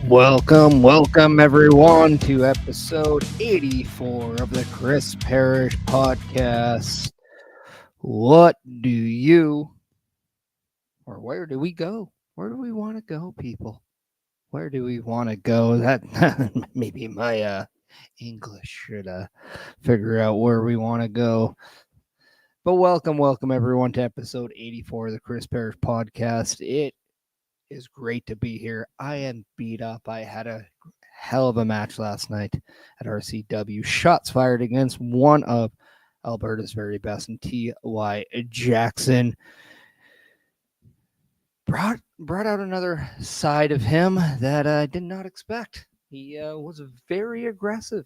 Welcome everyone to episode 84 of the Chris Parrish podcast. What do you, or where do we go? Where do we want to go, people? Where do we want to go? That maybe my English should figure out where we want to go. But welcome everyone to episode 84 of the Chris Parrish podcast. It is great to be here. I am beat up. I had a hell of a match last night at RCW. Shots fired against one of Alberta's very best, and T.Y. Jackson brought out another side of him that I did not expect. He was very aggressive.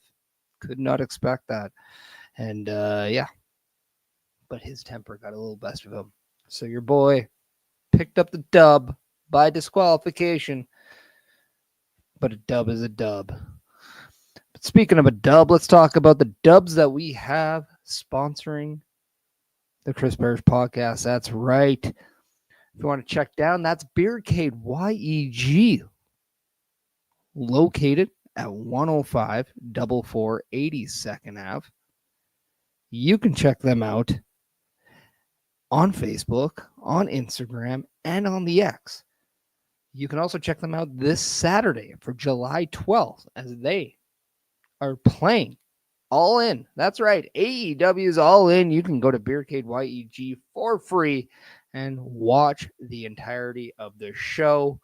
Could not expect that. And but his temper got a little best of him. So your boy picked up the dub by disqualification. But a dub is a dub. But speaking of a dub, let's talk about the dubs that we have sponsoring the Chris Parrish podcast. That's right. If you want to check down, that's beercadewhyte, located at 105 4 82nd Ave. You can check them out on Facebook, on Instagram, and on the X. You can also check them out this Saturday for July 12th as they are playing All In. That's right. AEW's All In. You can go to beercadewhyte for free and watch the entirety of the show.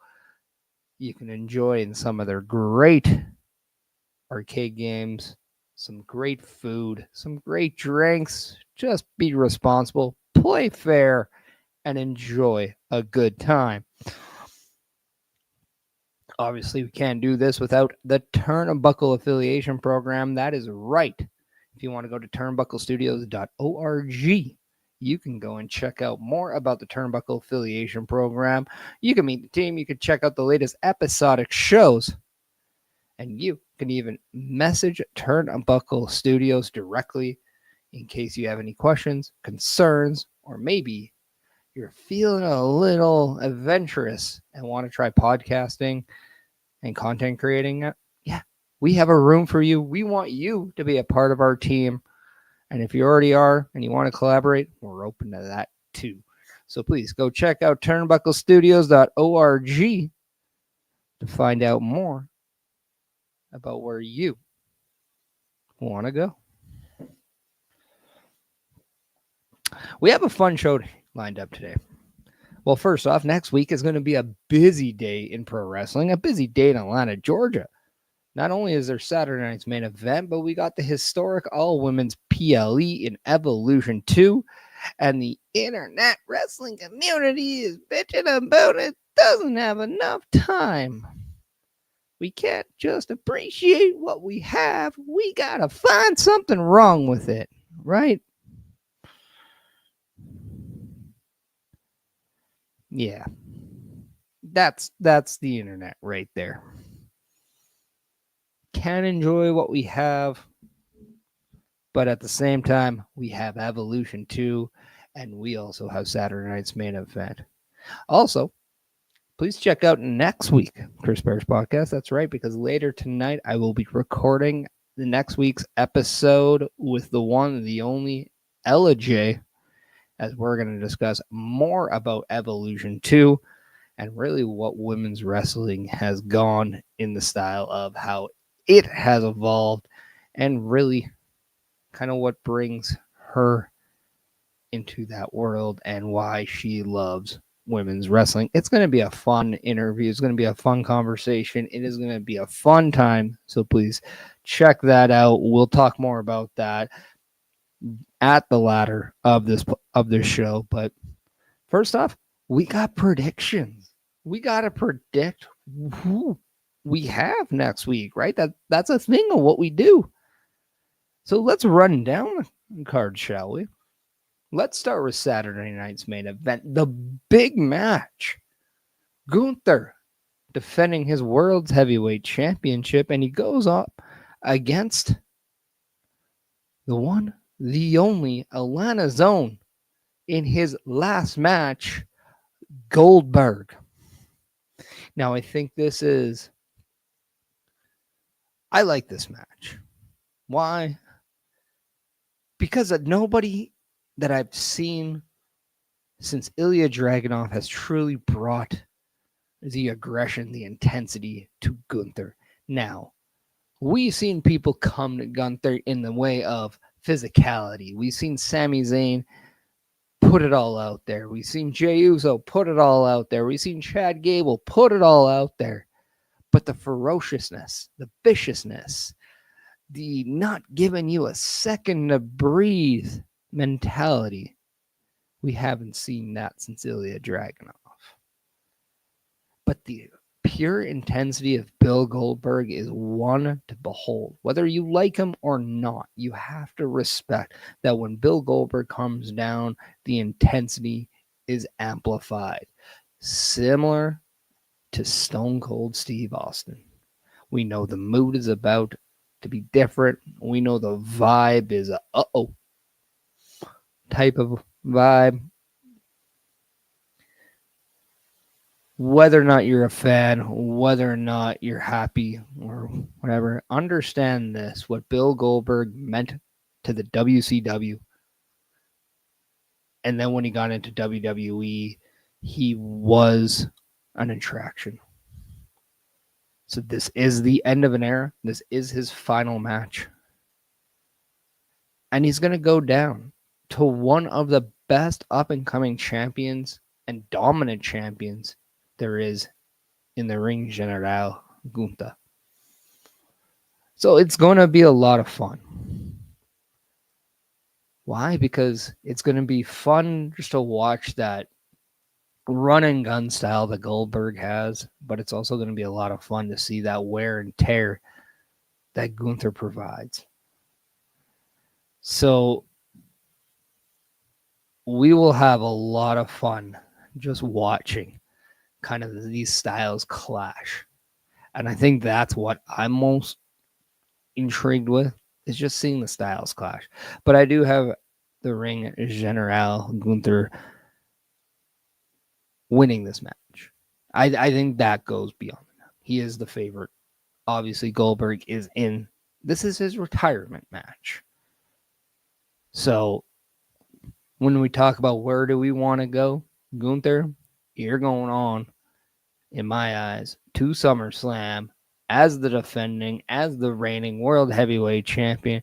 You can enjoy in some of their great arcade games, some great food, some great drinks. Just be responsible, play fair, and enjoy a good time. Obviously, we can't do this without the Turnbuckle Affiliation Program. That is right. If you want to go to turnbucklestudios.org, you can go and check out more about the Turnbuckle Affiliation Program. You can meet the team. You can check out the latest episodic shows. And you can even message Turnbuckle Studios directly in case you have any questions, concerns, or maybe you're feeling a little adventurous and want to try podcasting and content creating. Yeah, we have a room for you. We want you to be a part of our team. And if you already are and you want to collaborate, we're open to that too. So please go check out turnbucklestudios.org to find out more about where you want to go. We have a fun show lined up today. Well, first off, next week is going to be a busy day in pro wrestling, a busy day in Atlanta, Georgia. Not only is there Saturday night's main event, but we got the historic all-women's PLE in Evolution 2, and the internet wrestling community is bitching about it, doesn't have enough time. We can't just appreciate what we have. We got to find something wrong with it, right? Yeah, that's the internet right there. Can enjoy what we have, but at the same time, we have Evolution 2, and we also have Saturday night's main event. Also, please check out next week, Chris Parrish podcast. That's right, because later tonight, I will be recording the next week's episode with the one, the only, Ella J, as we're going to discuss more about Evolution 2 and really what women's wrestling has gone in the style of how it has evolved and really kind of what brings her into that world and why she loves women's wrestling. It's going to be a fun interview. It's going to be a fun conversation. It is going to be a fun time. So please check that out. We'll talk more about that at the latter of this show. But first off, we got predictions. We got to predict who we have next week, right? That's a thing of what we do. So let's run down the card, shall we? Let's start with Saturday night's main event, the big match. Gunther defending his World's Heavyweight Championship, and he goes up against the one, the only Atlanta Zone in his last match, Goldberg. Now, I think this is I like this match. Why? Because nobody that I've seen since Ilya Dragunov has truly brought the aggression, the intensity to Gunther. Now, we've seen people come to Gunther in the way of physicality. We've seen Sami Zayn put it all out there. We've seen Jey Uso put it all out there. We've seen Chad Gable put it all out there. But the ferociousness, the viciousness, the not giving you a second to breathe mentality, we haven't seen that since Ilya Dragunov. But the pure intensity of Bill Goldberg is one to behold. Whether you like him or not, you have to respect that when Bill Goldberg comes down, the intensity is amplified. Similar to Stone Cold Steve Austin. We know the mood is about to be different. We know the vibe is a uh-oh type of vibe. Whether or not you're a fan, whether or not you're happy or whatever, understand this, what Bill Goldberg meant to the WCW. And then when he got into WWE, he was an attraction. So this is the end of an era. This is his final match. And he's going to go down to one of the best up-and-coming champions and dominant champions there is in the ring general, Gunther. So it's going to be a lot of fun. Why? Because it's going to be fun just to watch that run and gun style that Goldberg has, but it's also going to be a lot of fun to see that wear and tear that Gunther provides. So we will have a lot of fun just watching kind of these styles clash. And I think that's what I'm most intrigued with, is just seeing the styles clash. But I do have the ring general Gunther winning this match. I think that goes beyond that. He is the favorite. Obviously, Goldberg is in. This is his retirement match. So when we talk about where do we want to go, Gunther, you're going on, in my eyes, to SummerSlam as the defending, as the reigning world heavyweight champion.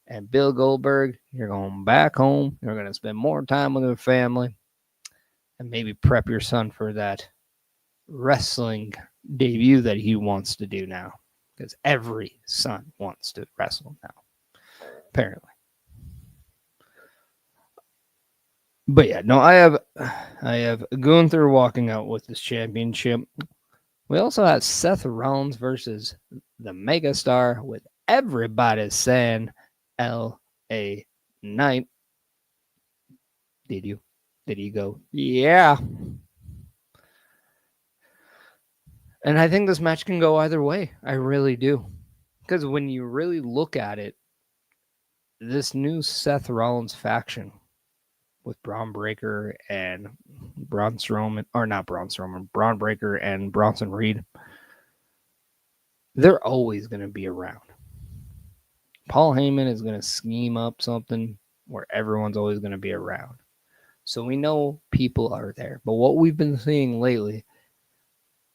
And Bill Goldberg, you're going back home. You're going to spend more time with your family and maybe prep your son for that wrestling debut that he wants to do now. Because every son wants to wrestle now, apparently. But yeah, no, I have Gunther walking out with this championship. We also have Seth Rollins versus the Megastar, with everybody saying L.A. Knight. Did you? Did he go? Yeah. And I think this match can go either way. I really do. Because when you really look at it, this new Seth Rollins faction with Braun Breaker and Braun Strowman, or not Braun Strowman, Braun Breaker and Bronson Reed, they're always going to be around. Paul Heyman is going to scheme up something where everyone's always going to be around. So we know people are there. But what we've been seeing lately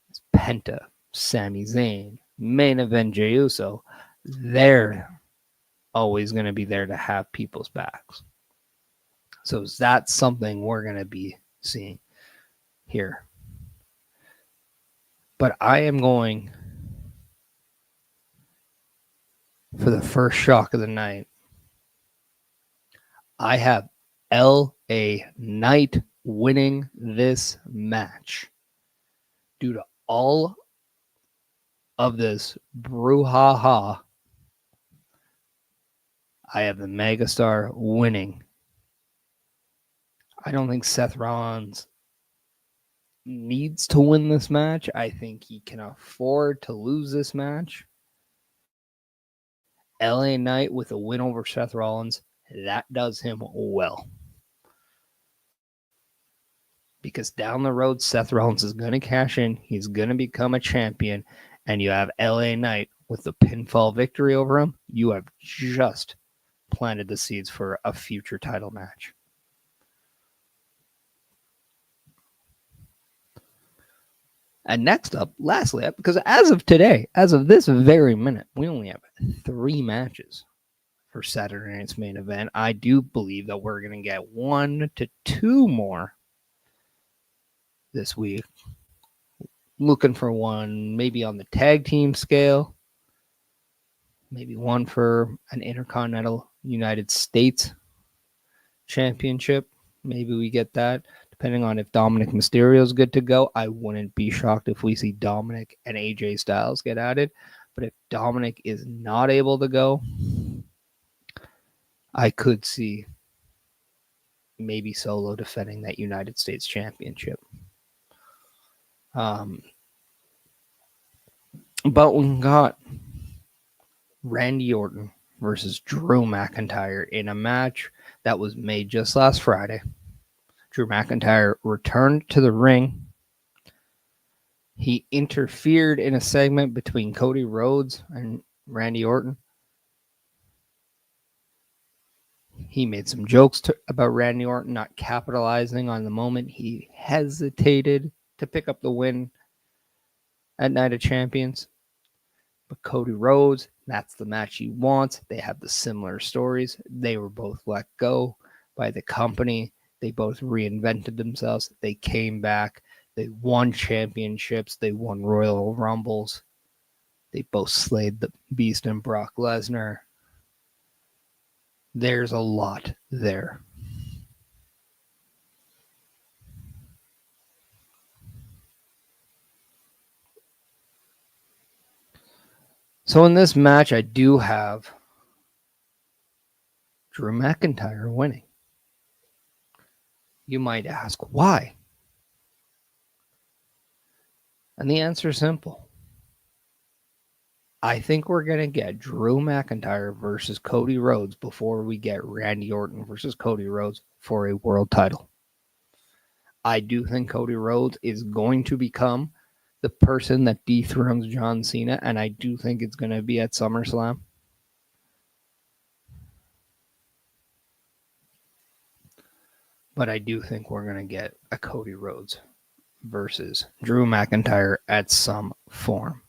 is Penta, Sami Zayn, main event Jey Uso. They're always going to be there to have people's backs. So that's something we're going to be seeing here. But I am going for the first shock of the night. I have L.A. Knight winning this match due to all of this brouhaha. I have the Megastar winning. I don't think Seth Rollins needs to win this match. I think he can afford to lose this match. LA Knight with a win over Seth Rollins, that does him well. Because down the road, Seth Rollins is going to cash in. He's going to become a champion. And you have LA Knight with the pinfall victory over him, you have just planted the seeds for a future title match. And next up, lastly, because as of today, as of this very minute, we only have 3 matches for Saturday night's main event. I do believe that we're going to get 1 to 2 more this week. Looking for one maybe on the tag team scale, maybe one for an Intercontinental United States Championship. Maybe we get that, depending on if Dominic Mysterio is good to go. I wouldn't be shocked if we see Dominic and AJ Styles get added. But if Dominic is not able to go, I could see maybe Solo defending that United States Championship. But we got Randy Orton versus Drew McIntyre in a match that was made just last Friday. Drew McIntyre returned to the ring. He interfered in a segment between Cody Rhodes and Randy Orton. He made some jokes about Randy Orton not capitalizing on the moment. He hesitated to pick up the win at Night of Champions. But Cody Rhodes, that's the match he wants. They have the similar stories. They were both let go by the company. They both reinvented themselves. They came back. They won championships. They won Royal Rumbles. They both slayed the Beast and Brock Lesnar. There's a lot there. So in this match, I do have Drew McIntyre winning. You might ask, why? And the answer is simple. I think we're going to get Drew McIntyre versus Cody Rhodes before we get Randy Orton versus Cody Rhodes for a world title. I do think Cody Rhodes is going to become the person that dethrones John Cena, and I do think it's going to be at SummerSlam. But I do think we're going to get a Cody Rhodes versus Drew McIntyre at some form.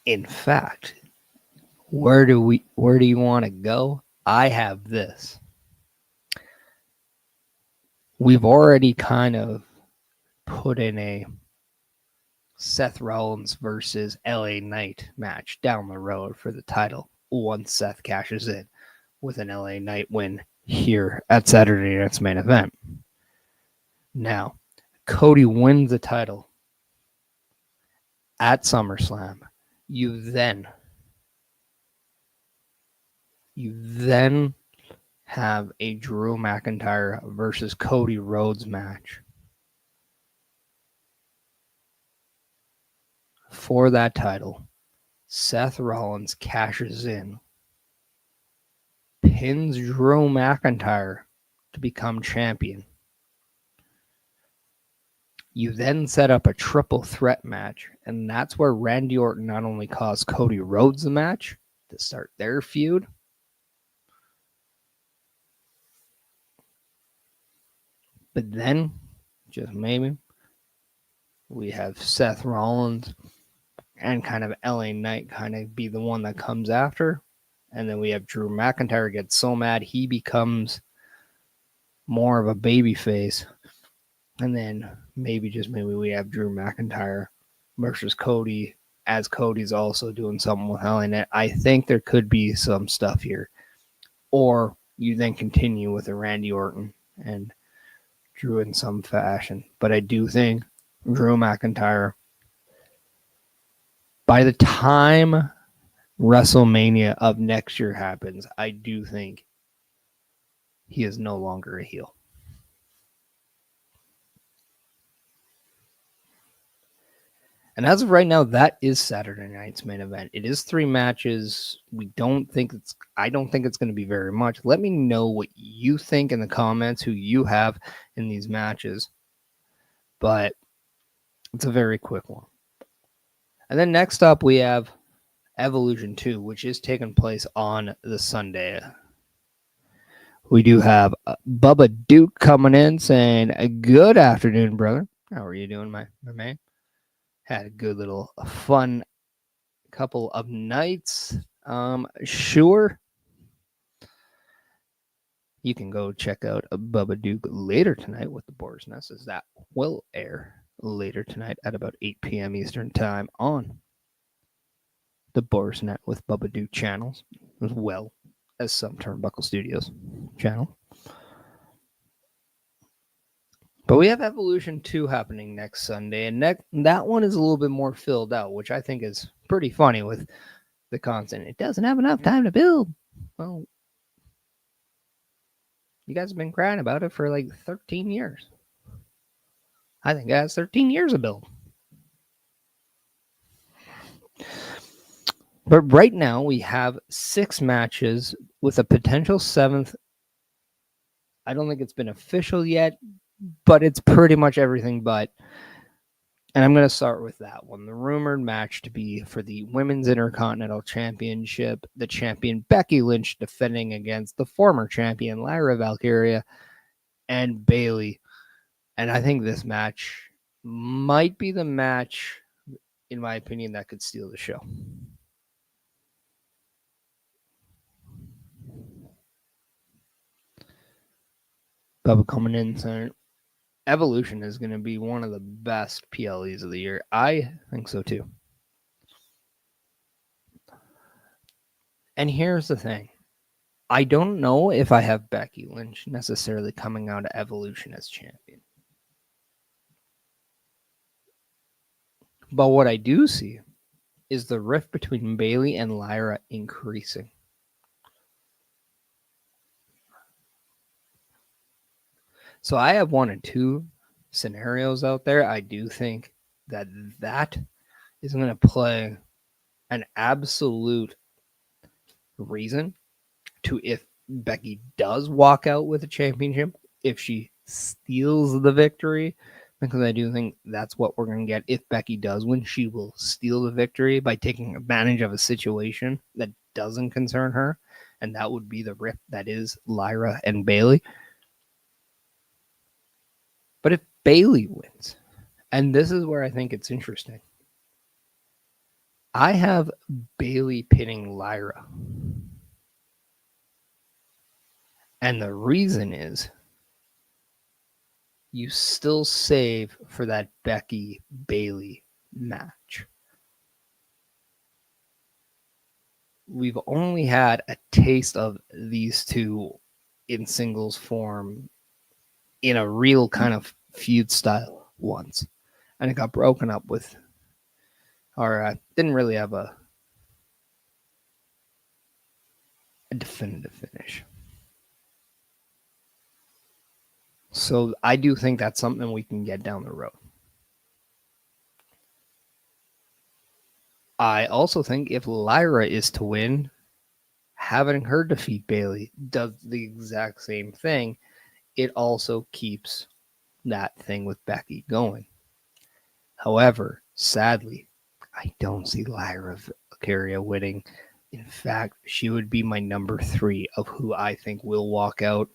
In fact, where do you want to go? I have this. We've already kind of put in a Seth Rollins versus LA Knight match down the road for the title once Seth cashes in with an LA Knight win here at Saturday night's main event. Now, Cody wins the title at SummerSlam. You then have a Drew McIntyre versus Cody Rhodes match. For that title, Seth Rollins cashes in, pins Drew McIntyre to become champion. You then set up a triple threat match, and that's where Randy Orton not only caused Cody Rhodes the match to start their feud, but then, just maybe, we have Seth Rollins and kind of LA Knight kind of be the one that comes after. And then we have Drew McIntyre get so mad he becomes more of a babyface. And then maybe we have Drew McIntyre versus Cody, as Cody's also doing something with LA Knight. I think there could be some stuff here. Or you then continue with a Randy Orton and Drew in some fashion. But I do think Drew McIntyre, by the time WrestleMania of next year happens, I do think he is no longer a heel. And as of right now, that is Saturday night's main event. It is 3 matches. I don't think it's going to be very much. Let me know what you think in the comments, who you have in these matches. But it's a very quick one. And then next up, we have Evolution 2, which is taking place on the Sunday. We do have Bubba Duke coming in saying, good afternoon, brother. How are you doing, my man? Had a good little fun couple of nights. Sure. You can go check out Bubba Duke later tonight with the Boar's Nest, as that will air later tonight at about 8 p.m. Eastern Time on the Boar's Net with Bubba Duke channels, as well as some Turnbuckle Studios channel. But we have Evolution 2 happening next Sunday, and that one is a little bit more filled out, which I think is pretty funny with the constant. It doesn't have enough time to build. Well, you guys have been crying about it for like 13 years. I think it has 13 years of build. But right now we have 6 matches with a potential 7th. I don't think it's been official yet, but it's pretty much everything but. And I'm going to start with that one. The rumored match to be for the Women's Intercontinental Championship, the champion Becky Lynch defending against the former champion Lyra Valkyria and Bayley. And I think this match might be the match, in my opinion, that could steal the show. Bubba coming in saying Evolution is going to be one of the best PLEs of the year. I think so too. And here's the thing. I don't know if I have Becky Lynch necessarily coming out of Evolution as champion. But what I do see is the rift between Bayley and Lyra increasing. So I have 1 and 2 scenarios out there. I do think that is going to play an absolute reason to if Becky does walk out with a championship, if she steals the victory, because I do think that's what we're going to get. If Becky does win, she will steal the victory by taking advantage of a situation that doesn't concern her, and that would be the rift that is Lyra and Bayley. But if Bayley wins, and this is where I think it's interesting, I have Bayley pinning Lyra. And the reason is you still save for that Becky Bayley match. We've only had a taste of these two in singles form in a real kind of feud style once. And it got broken up with, or didn't really have a definitive finish. So I do think that's something we can get down the road. I also think if Lyra is to win, having her defeat Bayley does the exact same thing. It also keeps that thing with Becky going. However, sadly, I don't see Lyra Valkyria winning. In fact, she would be my number 3 of who I think will walk out.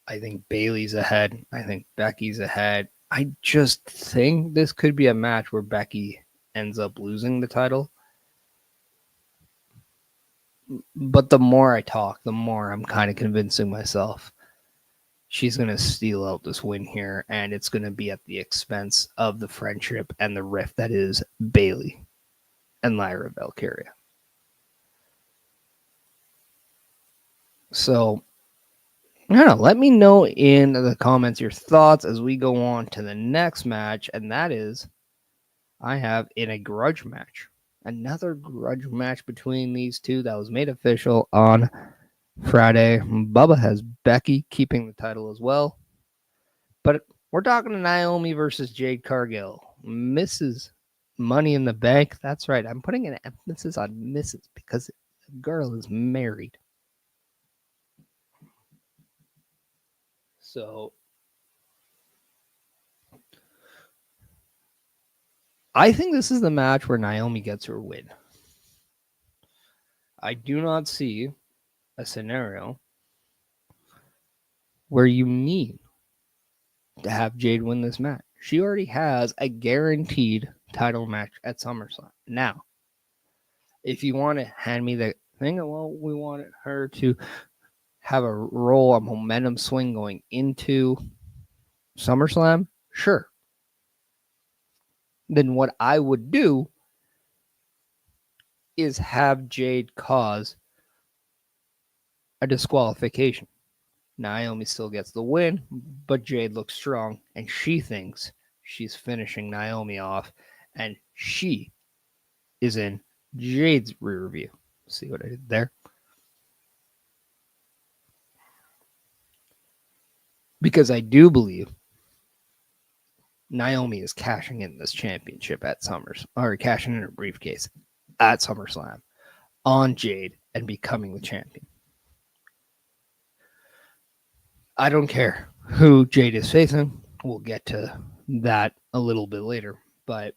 I think Bayley's ahead. I think Becky's ahead. I just think this could be a match where Becky ends up losing the title. But the more I talk, the more I'm kind of convincing myself she's going to steal out this win here, and it's going to be at the expense of the friendship and the rift that is Bayley and Lyra Valkyria. So, I don't know. Let me know in the comments your thoughts as we go on to the next match, and that is I have in a grudge match. Another grudge match between these two that was made official on Friday. Bubba has Becky keeping the title as well. But we're talking to Naomi versus Jade Cargill. Mrs. Money in the Bank. That's right. I'm putting an emphasis on Mrs. because the girl is married. So I think this is the match where Naomi gets her win. I do not see a scenario where you need to have Jade win this match. She already has a guaranteed title match at SummerSlam. Now, if you want to hand me the thing, well, we wanted her to have a roll, a momentum swing going into SummerSlam, sure. Then what I would do is have Jade cause a disqualification. Naomi still gets the win, but Jade looks strong, and she thinks she's finishing Naomi off, and she is in Jade's rear view. See what I did there? Because I do believe Naomi is cashing in this championship at or cashing in her briefcase at SummerSlam on Jade and becoming the champion. I don't care who Jade is facing. We'll get to that a little bit later. But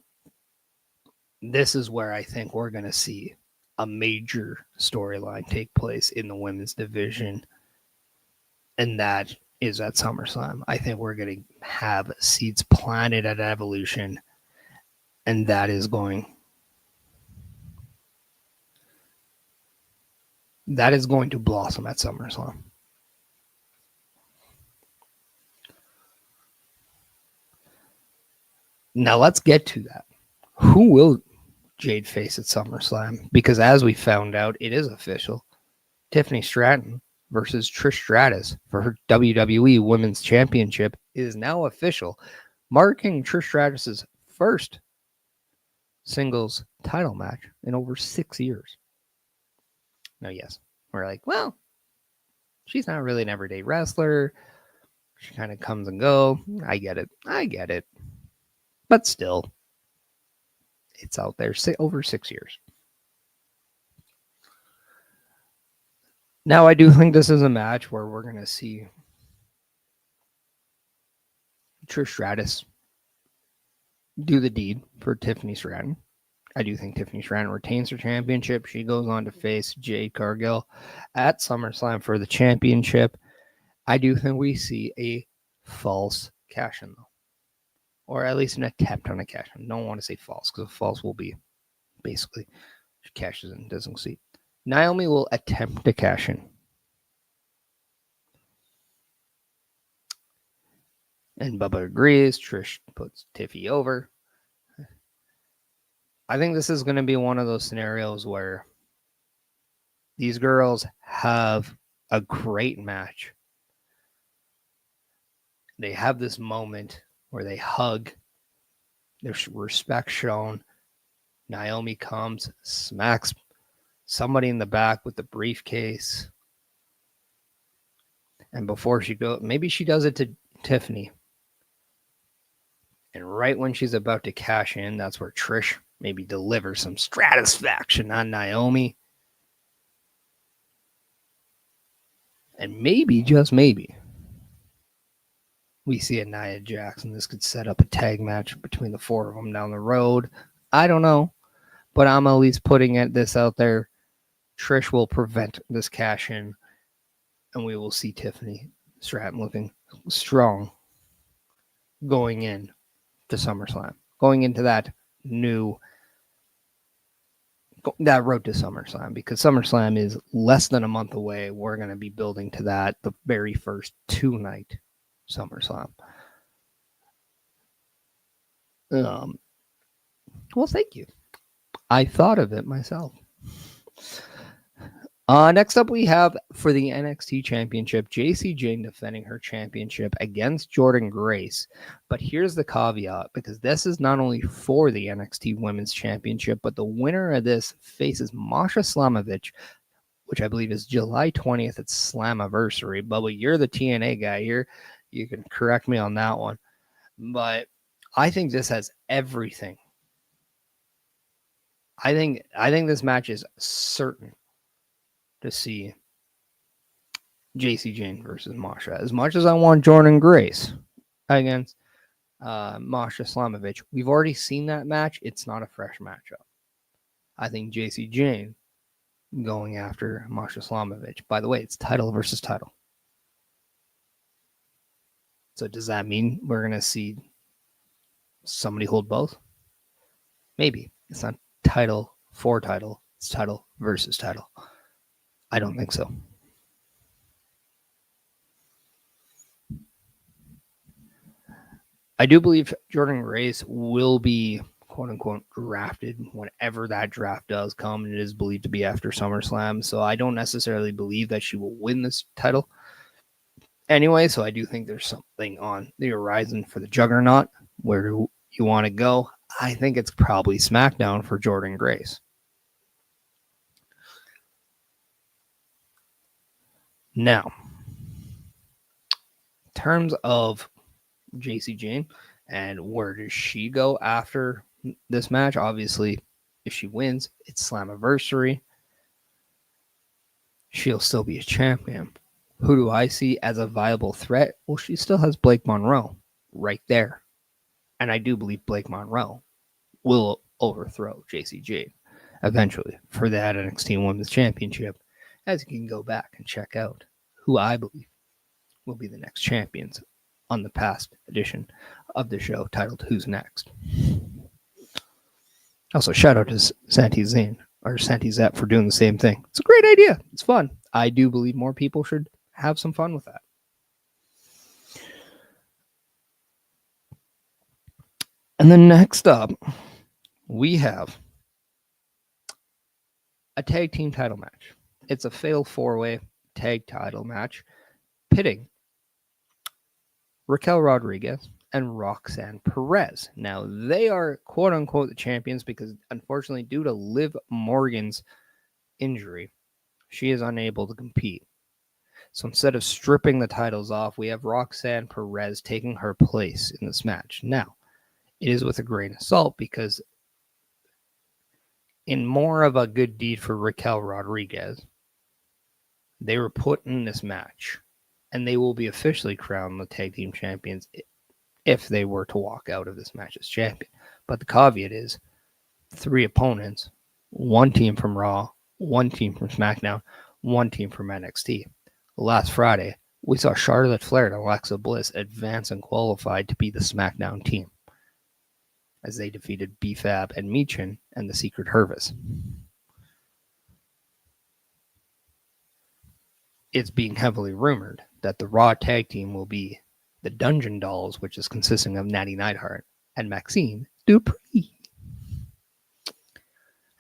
this is where I think we're going to see a major storyline take place in the women's division. And that is at SummerSlam. I think we're going to have seeds planted at Evolution. And that is going to blossom at SummerSlam. Now let's get to that. Who will Jade face at SummerSlam? Because as we found out, it is official. Tiffany Stratton versus Trish Stratus for her WWE Women's Championship is now official, marking Trish Stratus's first singles title match in over 6 years. Now, yes, we're like, well, she's not really an everyday wrestler. She kind of comes and go. I get it. But still, it's out there over 6 years. Now, I do think this is a match where we're going to see Trish Stratus do the deed for Tiffany Stratton. I do think Tiffany Stratton retains her championship. She goes on to face Jade Cargill at SummerSlam for the championship. I do think we see a false cash-in, though. Or at least an attempt on a cash-in. I don't want to say false, because false will be basically she cashes in, doesn't see. Naomi will attempt to cash in. And Bubba agrees. Trish puts Tiffy over. I think this is going to be one of those scenarios where these girls have a great match. They have this moment where they hug. There's respect shown. Naomi comes, smacks somebody in the back with the briefcase. And before she goes, maybe she does it to Tiffany. And right when she's about to cash in, that's where Trish maybe delivers some satisfaction on Naomi. And maybe, just maybe, we see a Nia Jax, and this could set up a tag match between the four of them down the road. I don't know, but I'm at least putting this out there. Trish will prevent this cash in, and we will see Tiffany Stratton looking strong going in to SummerSlam, going into that road to SummerSlam, because SummerSlam is less than a month away. We're going to be building to that, the very first 2-night SummerSlam. Well, thank you. I thought of it myself. Next up, we have for the NXT Championship, Jacy Jayne defending her championship against Jordynne Grace. But here's the caveat, because this is not only for the NXT Women's Championship, but the winner of this faces Masha Slamovich, which I believe is July 20th. It's Slammiversary. Bubba, you're the TNA guy here. You can correct me on that one. But I think this has everything. I think this match is certain to see Jacy Jayne versus Masha. As much as I want Jordynne Grace against Masha Slamovich. We've already seen that match. It's not a fresh matchup. I think JC Jane going after Masha Slamovich. By the way, it's title versus title. So does that mean we're going to see somebody hold both? Maybe. It's not title for title. It's title versus title. I don't think so. I do believe Jordan Grace will be quote unquote drafted whenever that draft does come, and it is believed to be after SummerSlam. So I don't necessarily believe that she will win this title anyway. So I do think there's something on the horizon for the Juggernaut. Where do you want to go? I think it's probably SmackDown for Jordan Grace. Now, in terms of JC Jane and where does she go after this match? Obviously, if she wins, it's Slammiversary. She'll still be a champion. Who do I see as a viable threat? Well, she still has Blake Monroe right there. And I do believe Blake Monroe will overthrow JC Jane eventually for that NXT Women's Championship, as you can go back and check out who I believe will be the next champions on the past edition of the show titled Who's Next. Also, shout out to Santi Zane or Santi Zep for doing the same thing. It's a great idea. It's fun. I do believe more people should have some fun with that. And then next up, we have a tag team title match. It's a fatal 4-way tag title match pitting Raquel Rodriguez and Roxanne Perez. Now, they are quote-unquote the champions because, unfortunately, due to Liv Morgan's injury, she is unable to compete. So instead of stripping the titles off, we have Roxanne Perez taking her place in this match. Now, it is with a grain of salt because in more of a good deed for Raquel Rodriguez, they were put in this match, and they will be officially crowned the tag team champions if they were to walk out of this match as champion. But the caveat is 3 opponents, 1 team from Raw, 1 team from SmackDown, 1 team from NXT. Last Friday, we saw Charlotte Flair and Alexa Bliss advance and qualified to be the SmackDown team as they defeated B-Fab and Michin and the Secret Hervis. It's being heavily rumored that the Raw tag team will be the Dungeon Dolls, which is consisting of Natty Neidhart and Maxine Dupree.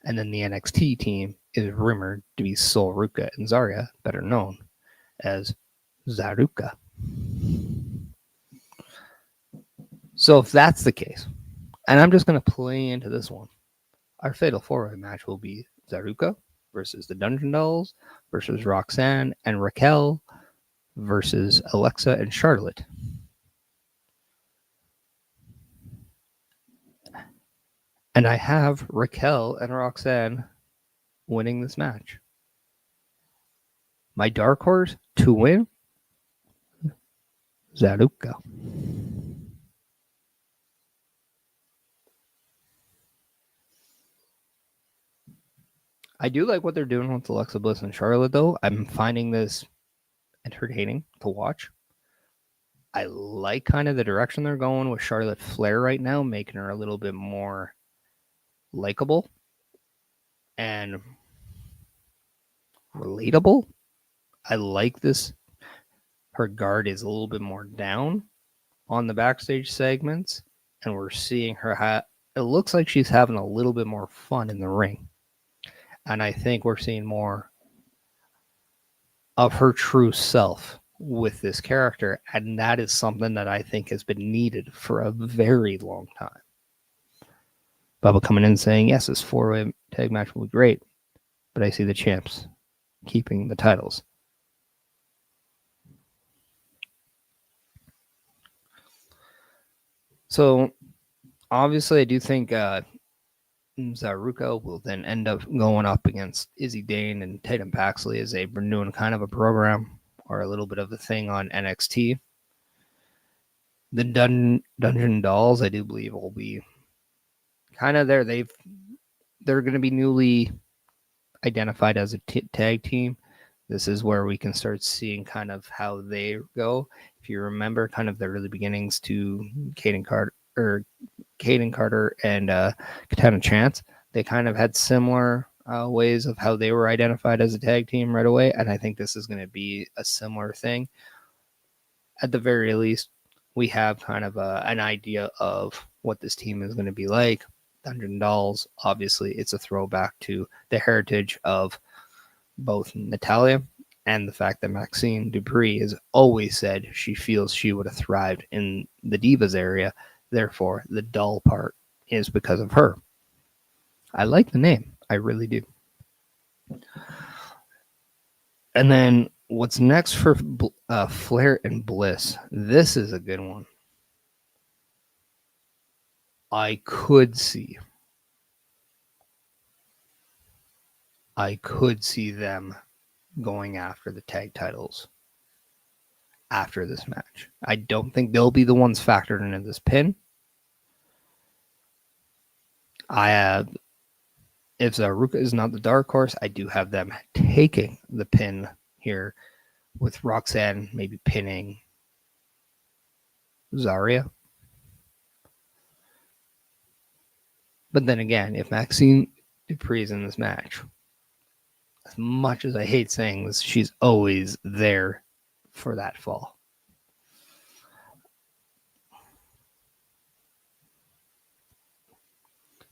And then the NXT team is rumored to be Sol Ruka and Zarya, better known as Zaruka. So if that's the case, and I'm just going to play into this one, our Fatal 4-Way match will be Zaruka versus the Dungeon Dolls versus Roxanne and Raquel versus Alexa and Charlotte. And I have Raquel and Roxanne winning this match. My dark horse to win, Zaruka. I do like what they're doing with Alexa Bliss and Charlotte, though. I'm finding this entertaining to watch. I like kind of the direction they're going with Charlotte Flair right now, making her a little bit more likable and relatable. I like this. Her guard is a little bit more down on the backstage segments, and we're seeing her it looks like she's having a little bit more fun in the ring. And I think we're seeing more of her true self with this character, and that is something that I think has been needed for a very long time. Bubba coming in saying, yes, this 4-way tag match will be great, but I see the champs keeping the titles. So, obviously, I do think Zaruka will then end up going up against Izzy Dane and Tatum Paxley as they've been doing kind of a program or a little bit of a thing on NXT. The Dungeon Dolls, I do believe, will be kind of there. They're going to be newly identified as a tag team. This is where we can start seeing kind of how they go. If you remember, kind of the early beginnings to Caden Carter and Katana Chance, they kind of had similar ways of how they were identified as a tag team right away, and I think this is going to be a similar thing. At the very least, we have kind of an idea of what this team is going to be like. Dungeon Dolls, obviously, it's a throwback to the heritage of both Natalya and the fact that Maxine Dupree has always said she feels she would have thrived in the Divas area. Therefore, the doll part is because of her. I like the name. I really do. And then what's next for Flair and Bliss? This is a good one. I could see them going after the tag titles after this match. I don't think they'll be the ones factored into this pin. If Zaruka is not the dark horse, I do have them taking the pin here with Roxanne maybe pinning Zarya. But then again, if Maxine Dupree is in this match, as much as I hate saying this, she's always there for that fall.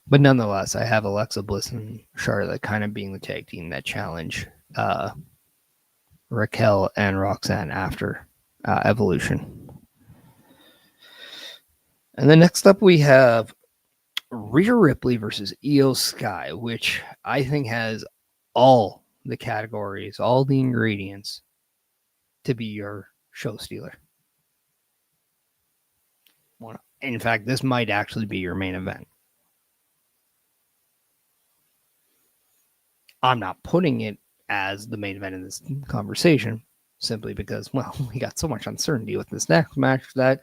But nonetheless, I have Alexa Bliss and Charlotte kind of being the tag team that challenge Raquel and Roxanne after Evolution. And then next up we have Rhea Ripley versus Io Sky, which I think has all the categories, all the ingredients to be your show stealer. In fact, this might actually be your main event. I'm not putting it as the main event in this conversation simply because, well, we got so much uncertainty with this next match that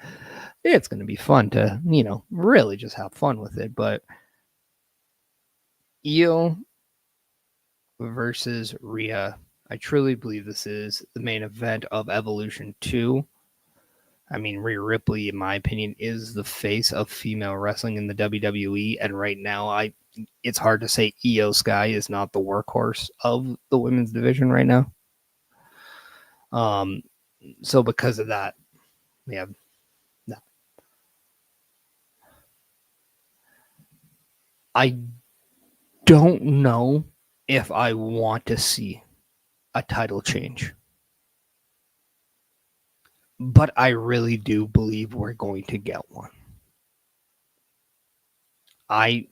it's going to be fun to, really just have fun with it. But Io versus Rhea, I truly believe this is the main event of Evolution 2. I mean, Rhea Ripley, in my opinion, is the face of female wrestling in the WWE. And right now, it's hard to say Io Sky is not the workhorse of the women's division right now. So because of that, we have that. I don't know if I want to see a title change. But I really do believe we're going to get one. I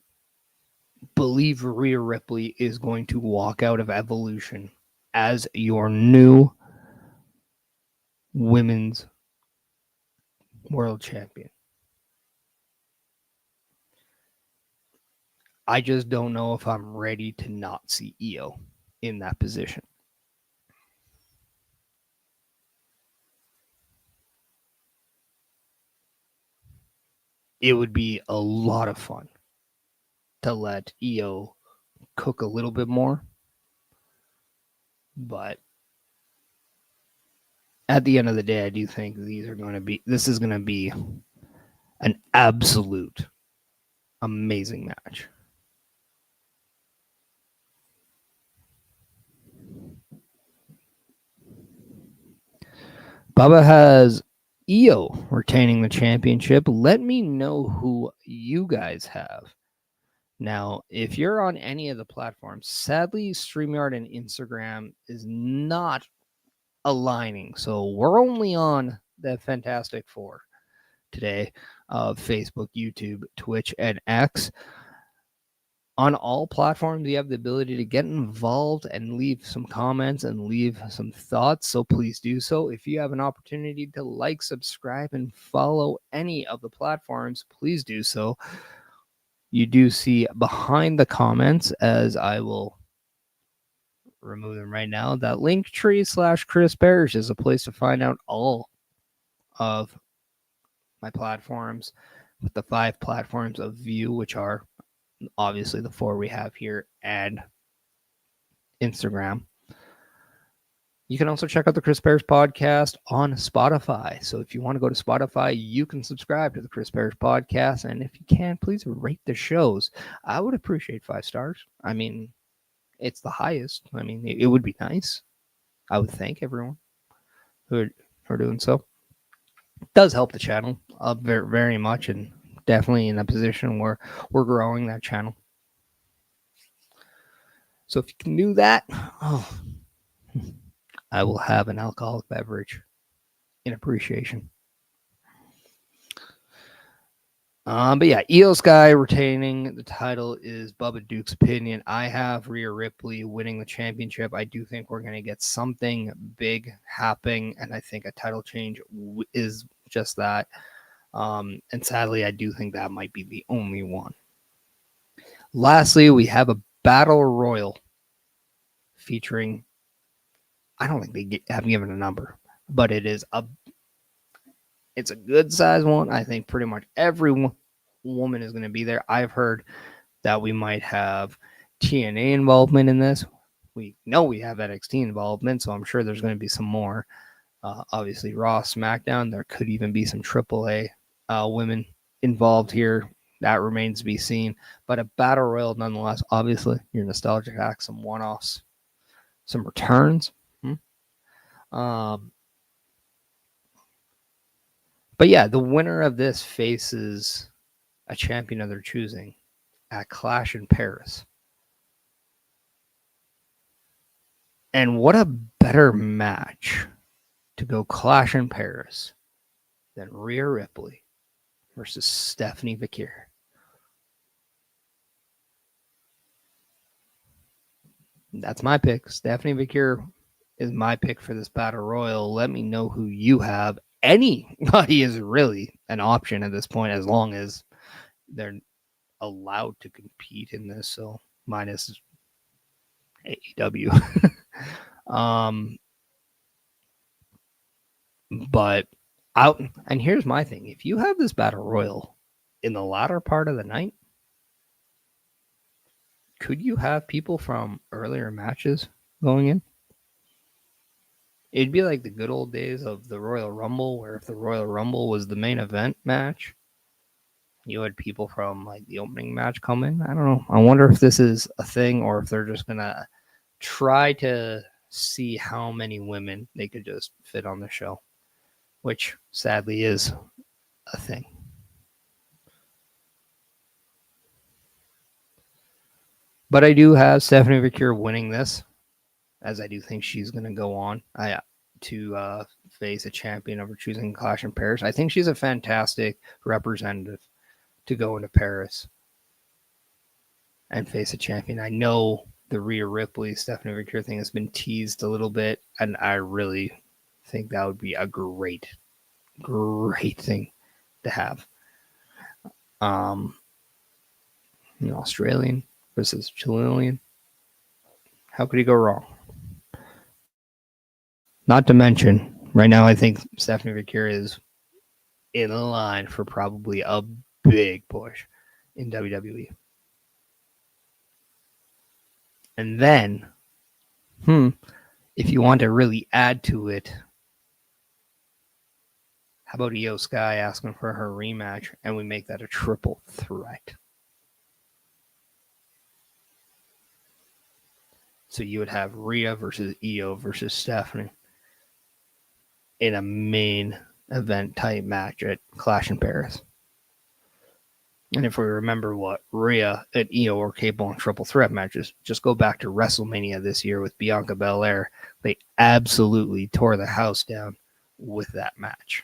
believe Rhea Ripley is going to walk out of Evolution as your new women's world champion. I just don't know if I'm ready to not see Io in that position. It would be a lot of fun to let Io cook a little bit more. But at the end of the day, I do think this is going to be an absolute amazing match. Bubba has Io retaining the championship. Let me know who you guys have. Now, if you're on any of the platforms, sadly, StreamYard and Instagram is not aligning. So we're only on the Fantastic Four today of Facebook, YouTube, Twitch, and X. On all platforms, you have the ability to get involved and leave some comments and leave some thoughts. So please do so. If you have an opportunity to like, subscribe, and follow any of the platforms, please do so. You do see behind the comments, as I will remove them right now, that Linktree /Chris Parrish is a place to find out all of my platforms with the 5 platforms of view, which are obviously the 4 we have here and Instagram. You can also check out the Chris Bears podcast on Spotify. So if you want to go to Spotify, you can subscribe to the Chris Bears podcast. And if you can, please rate the shows. I would appreciate 5 stars. I mean, it's the highest. I mean, it would be nice. I would thank everyone who are doing so. It does help the channel very, very much, and definitely in a position where we're growing that channel. So if you can do that, I will have an alcoholic beverage in appreciation. But yeah, Io Sky retaining the title is Bubba Duke's opinion. I have Rhea Ripley winning the championship. I do think we're going to get something big happening, and I think a title change is just that. And sadly, I do think that might be the only one. Lastly, we have a Battle Royal featuring, I don't think they have given a number, but it's a good size one. I think pretty much every woman is going to be there. I've heard that we might have TNA involvement in this. We know we have NXT involvement, so I'm sure there's going to be some more. Obviously, Raw, SmackDown. There could even be some AAA women involved here. That remains to be seen. But a Battle Royal nonetheless. Obviously, your nostalgic acts, some one-offs, some returns. But yeah, the winner of this faces a champion of their choosing at Clash in Paris. And what a better match to go Clash in Paris than Rhea Ripley versus Stephanie Vakir. That's my pick. Stephanie Vakir is my pick for this Battle Royal. Let me know who you have. Anybody is really an option at this point, as long as they're allowed to compete in this. So minus AEW. But out, and here's my thing. If you have this Battle Royal in the latter part of the night, could you have people from earlier matches going in? It'd be like the good old days of the Royal Rumble, where if the Royal Rumble was the main event match, you had people from like the opening match come in. I don't know. I wonder if this is a thing, or if they're just gonna try to see how many women they could just fit on the show, which sadly is a thing. But I do have Stephanie Vakir winning this, as I do think she's going to go on to face a champion of her choosing Clash in Paris. I think she's a fantastic representative to go into Paris and face a champion. I know the Rhea Ripley, Stephanie Vakir thing has been teased a little bit, and I really think that would be a great thing to have. Australian versus Chilean. How could he go wrong? Not to mention, right now I think Stephanie Vakir is in line for probably a big push in WWE. And then, if you want to really add to it, how about Io Sky asking for her rematch, and we make that a triple threat? So you would have Rhea versus Io versus Stephanie in a main event type match at Clash in Paris. And if we remember what Rhea and Io were capable in triple threat matches, just go back to WrestleMania this year with Bianca Belair. They absolutely tore the house down with that match.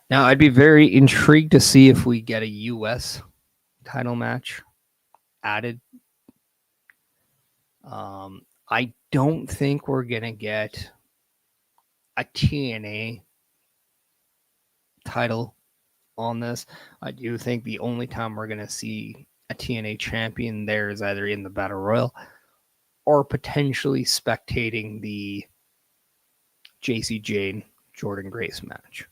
Now, I'd be very intrigued to see if we get a U.S. title match added. I don't think we're going to get a TNA title on this. I do think the only time we're going to see a TNA champion there is either in the Battle Royal or potentially spectating the JC Jane, Jordan Grace match.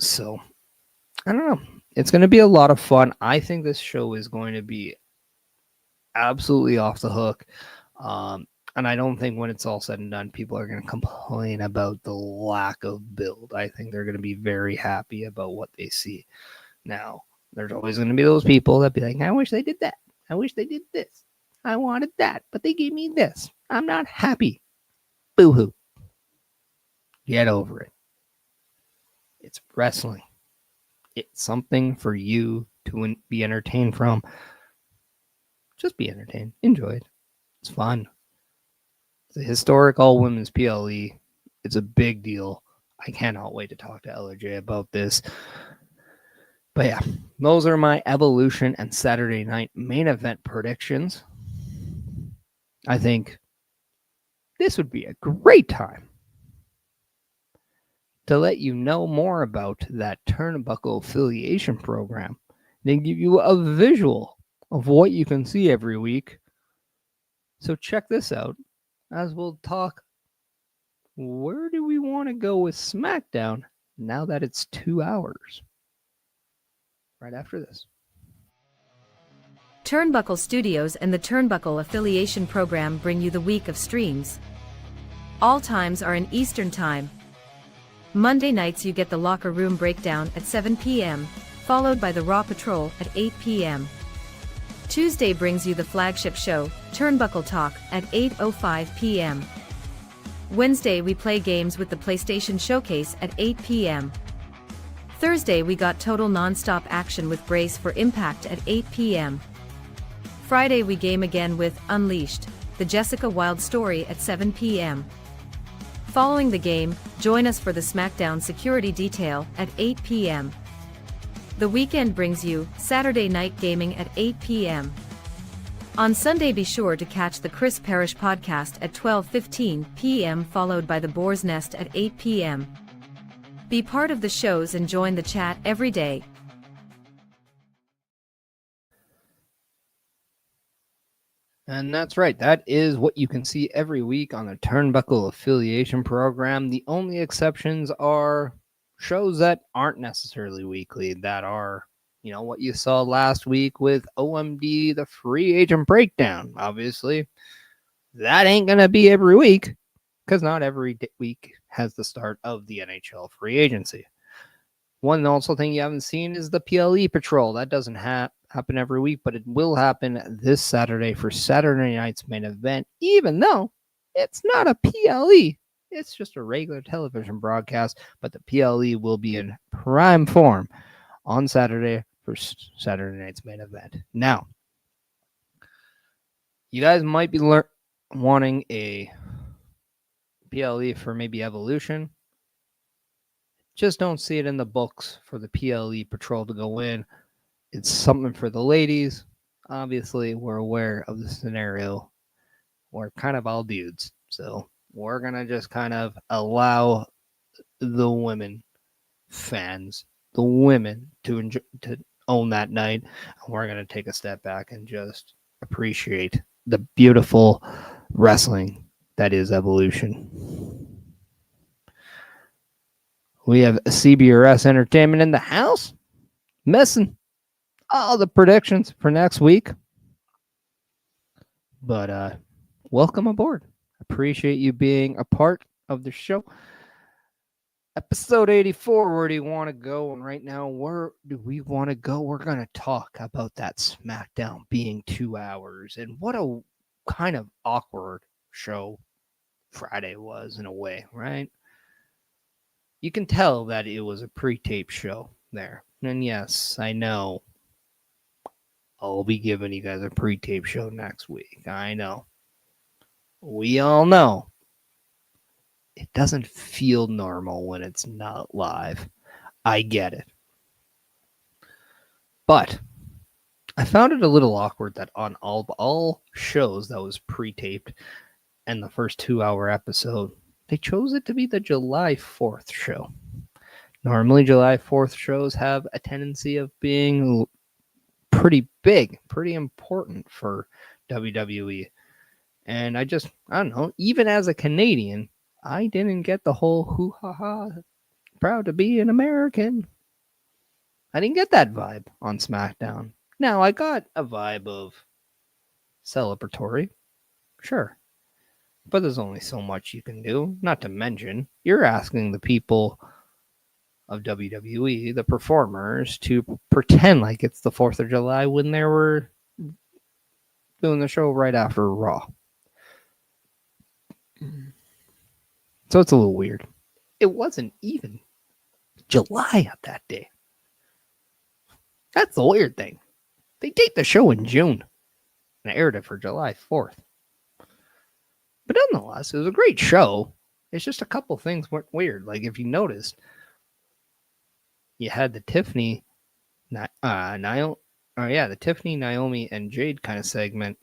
So, I don't know. It's going to be a lot of fun. I think this show is going to be absolutely off the hook. And I don't think when it's all said and done, people are going to complain about the lack of build. I think they're going to be very happy about what they see. Now, there's always going to be those people that be like, I wish they did that. I wish they did this. I wanted that, but they gave me this. I'm not happy. Boo-hoo. Get over it. It's wrestling. It's something for you to be entertained from. Just be entertained. Enjoy it. It's fun. It's a historic all-women's PLE. It's a big deal. I cannot wait to talk to LJ about this. But yeah, those are my Evolution and Saturday night main event predictions. I think this would be a great time to let you know more about that Turnbuckle affiliation program and give you a visual of what you can see every week. So check this out as we'll talk, where do we want to go with SmackDown now that it's 2 hours? Right after this. Turnbuckle Studios and the Turnbuckle Affiliation Program bring you the week of streams. All times are in Eastern Time. Monday nights you get the Locker Room Breakdown at 7 p.m., followed by the Raw Patrol at 8 p.m. Tuesday brings you the flagship show, Turnbuckle Talk, at 8:05 p.m. Wednesday we play games with the PlayStation Showcase at 8 p.m. Thursday we got total non-stop action with Brace for Impact at 8 p.m. Friday we game again with Unleashed, the Jessica Wilde story at 7 p.m. Following the game, join us for the SmackDown Security Detail at 8 p.m. The weekend brings you Saturday Night Gaming at 8 p.m. On Sunday be sure to catch the Chris Parrish podcast at 12:15 p.m. followed by the Boar's Nest at 8 p.m. Be part of the shows and join the chat every day. And that's right. That is what you can see every week on the Turnbuckle Affiliation Program. The only exceptions are shows that aren't necessarily weekly, that are, what you saw last week with OMD, the Free Agent Breakdown. Obviously, that ain't going to be every week because not every week has the start of the NHL free agency. One also thing you haven't seen is the PLE Patrol. That doesn't happen every week, but it will happen this Saturday for Saturday night's main event, even though it's not a PLE. It's just a regular television broadcast, but the PLE will be in prime form on Saturday for Saturday night's main event. Now, you guys might be wanting a PLE for maybe Evolution. Just don't see it in the books for the PLE Patrol to go in. It's something for the ladies. Obviously, we're aware of the scenario. We're kind of all dudes. So we're going to just kind of allow the women fans, the women to own that night. And we're going to take a step back and just appreciate the beautiful wrestling that is Evolution. We have CBRS Entertainment in the house, missing all the predictions for next week. But welcome aboard. Appreciate you being a part of the show. Episode 84, where do you want to go? And right now, where do we want to go? We're going to talk about that SmackDown being 2 hours. And what a kind of awkward show Friday was in a way, right? You can tell that it was a pre-tape show there. And yes, I know I'll be giving you guys a pre-tape show next week. I know. We all know. It doesn't feel normal when it's not live. I get it. But I found it a little awkward that on all shows that was pre-taped and the first 2 hour episode, they chose it to be the July 4th show. Normally, July 4th shows have a tendency of being pretty big, pretty important for WWE. And I don't know, even as a Canadian, I didn't get the whole hoo ha ha, proud to be an American. I didn't get that vibe on SmackDown. Now, I got a vibe of celebratory, sure. But there's only so much you can do. Not to mention, you're asking the people of WWE, the performers, to pretend like it's the 4th of July when they were doing the show right after Raw. So it's a little weird. It wasn't even July at that day. That's the weird thing. They taped the show in June and aired it for July 4th. But nonetheless, it was a great show. It's just a couple things went weird. Like if you noticed, you had the Tiffany, the Tiffany, Naomi, and Jade kind of segment.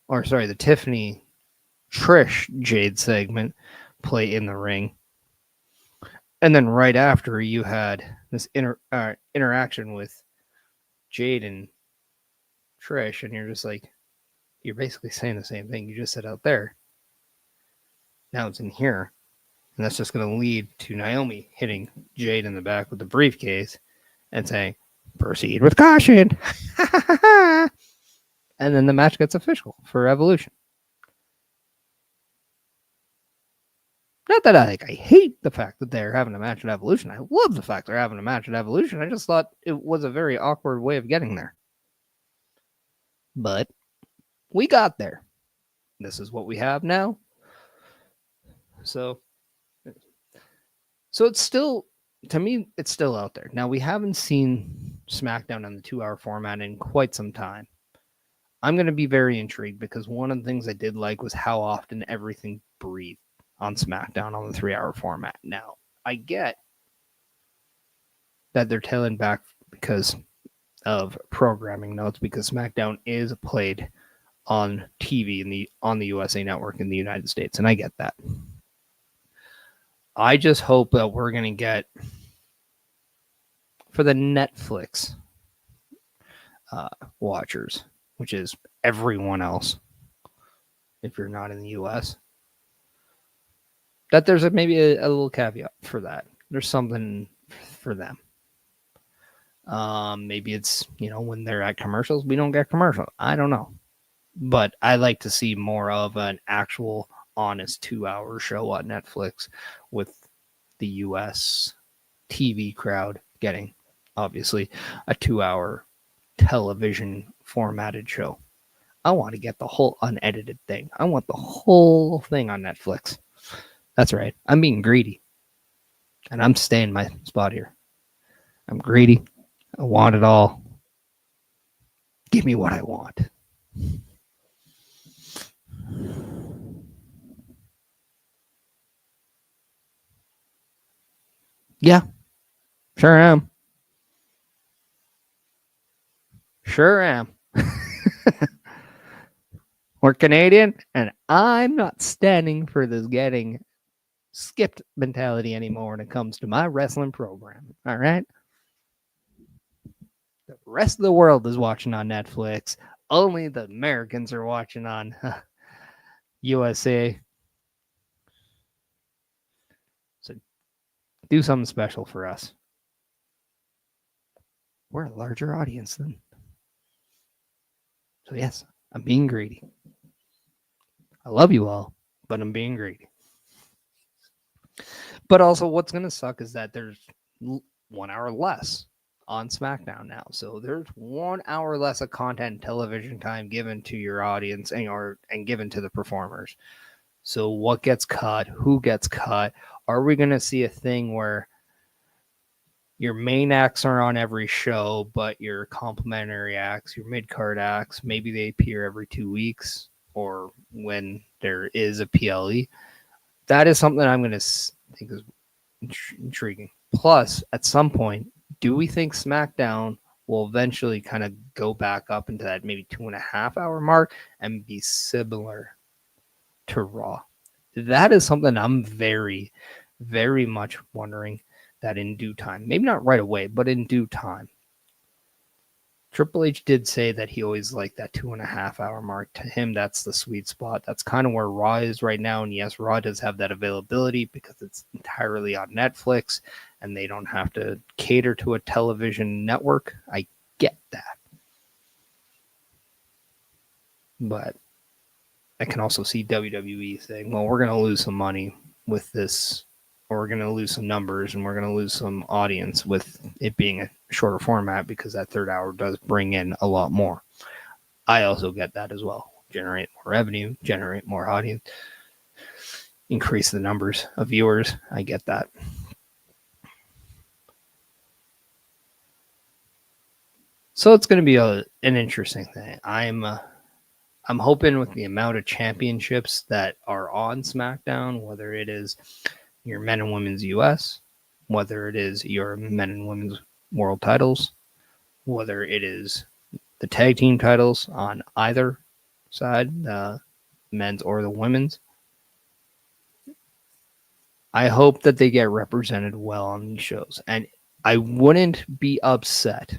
Or sorry, the Tiffany, Trish, Jade segment play in the ring. And then right after, you had this interaction with Jade and Trish, and you're just like, you're basically saying the same thing you just said out there. Now it's in here. And that's just going to lead to Naomi hitting Jade in the back with the briefcase and saying, proceed with caution. And then the match gets official for Evolution. Not that I hate the fact that they're having a match at Evolution. I love the fact they're having a match at Evolution. I just thought it was a very awkward way of getting there. But we got there. This is what we have now. So it's still, to me, it's still out there. Now, we haven't seen SmackDown on the 2-hour format in quite some time. I'm going to be very intrigued because one of the things I did like was how often everything breathed on SmackDown on the 3-hour format. Now, I get that they're tailing back because of programming notes, because SmackDown is played on TV on the USA Network in the United States, and I get that. I just hope that we're going to get, for the Netflix watchers, which is everyone else, if you're not in the US, that there's maybe a little caveat for that. There's something for them. Maybe it's, when they're at commercials, we don't get commercials. I don't know. But I like to see more of an actual honest 2-hour show on Netflix with the US TV crowd getting, obviously, a 2-hour television formatted show. I want to get the whole unedited thing. I want the whole thing on Netflix. That's right. I'm being greedy. And I'm staying my spot here. I'm greedy. I want it all. Give me what I want. Yeah, sure am. Sure am. We're Canadian, and I'm not standing for this getting skipped mentality anymore when it comes to my wrestling program. All right? The rest of the world is watching on Netflix. Only the Americans are watching on USA. So do something special for us. We're a larger audience then. So yes, I'm being greedy. I love you all, but I'm being greedy. But also what's going to suck is that there's 1 hour less on SmackDown now. So there's 1 hour less of content television time given to your audience and given to the performers. So what gets cut? Who gets cut? Are we going to see a thing where your main acts are on every show, but your complimentary acts, your mid-card acts, maybe they appear every 2 weeks or when there is a PLE? That is something I'm going to think is intriguing. Plus, at some point, do we think SmackDown will eventually kind of go back up into that maybe 2.5 hour mark and be similar to Raw? That is something I'm very, very much wondering that in due time, maybe not right away, but in due time, Triple H did say that he always liked that 2.5 hour mark. To him, that's the sweet spot. That's kind of where Raw is right now. And yes, Raw does have that availability because it's entirely on Netflix and they don't have to cater to a television network. I get that. But I can also see WWE saying, well, we're going to lose some money with this, or we're going to lose some numbers and we're going to lose some audience with it being a shorter format because that third hour does bring in a lot more. I also get that as well. Generate more revenue, generate more audience, increase the numbers of viewers. I get that. So it's going to be an interesting thing. I'm hoping with the amount of championships that are on SmackDown, whether it is your men and women's US, whether it is your men and women's world titles, whether it is the tag team titles on either side, the men's or the women's, I hope that they get represented well on these shows. And I wouldn't be upset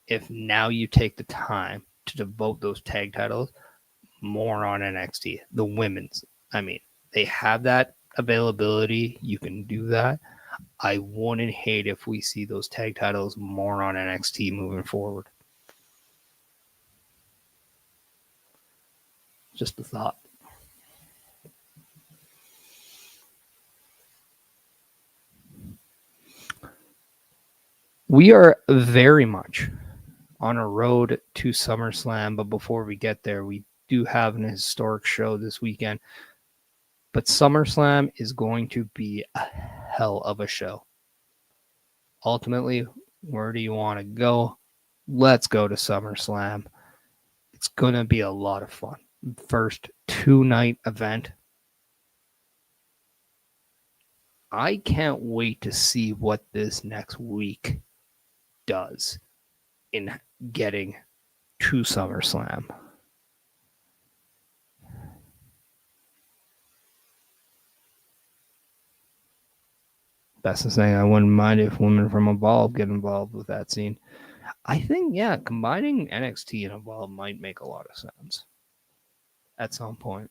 if now you take the time to devote those tag titles more on NXT, the women's. I mean, they have that availability. You can do that. I wouldn't hate if we see those tag titles more on NXT moving forward. Just a thought. We are very much on a road to SummerSlam, but before we get there, we do have an historic show this weekend. But SummerSlam is going to be a hell of a show. Ultimately, where do you want to go? Let's go to SummerSlam. It's going to be a lot of fun. First 2-night event. I can't wait to see what this next week does in getting to SummerSlam. Best thing, I wouldn't mind if women from Evolve get involved with that scene. I think, yeah, combining NXT and Evolve might make a lot of sense at some point.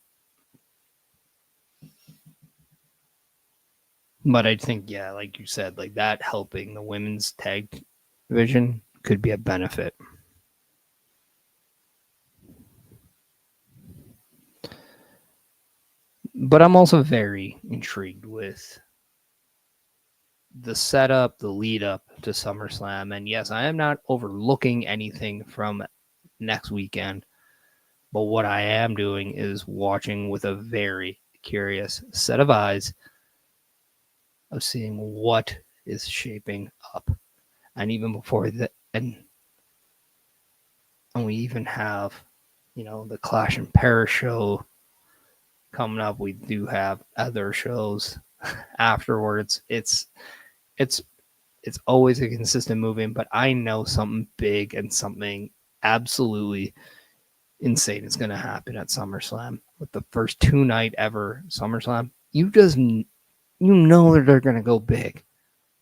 But I think, yeah, like you said, like that helping the women's tag division could be a benefit. But I'm also very intrigued with the setup, the lead up to SummerSlam. And yes, I am not overlooking anything from next weekend. But what I am doing is watching with a very curious set of eyes of seeing what is shaping up. And even before that, and we even have, the Clash in Paris show coming up. We do have other shows afterwards. It's always a consistent moving, but I know something big and something absolutely insane is going to happen at SummerSlam with the first 2-night ever SummerSlam. You know that they're going to go big.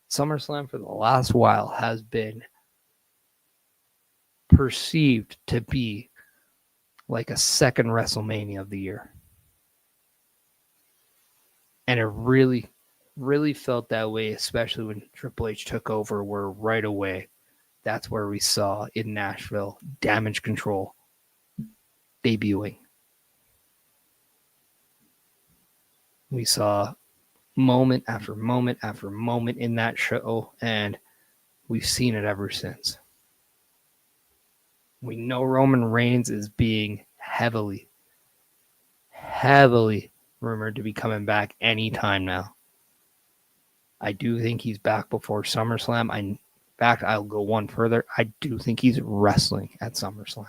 SummerSlam for the last while has been perceived to be like a second WrestleMania of the year. And it really, really felt that way, especially when Triple H took over, where right away, that's where we saw in Nashville Damage Control debuting. We saw moment after moment after moment in that show, and we've seen it ever since. We know Roman Reigns is being heavily rumored to be coming back anytime now. I do think he's back before SummerSlam. In fact, I'll go one further. I do think he's wrestling at SummerSlam.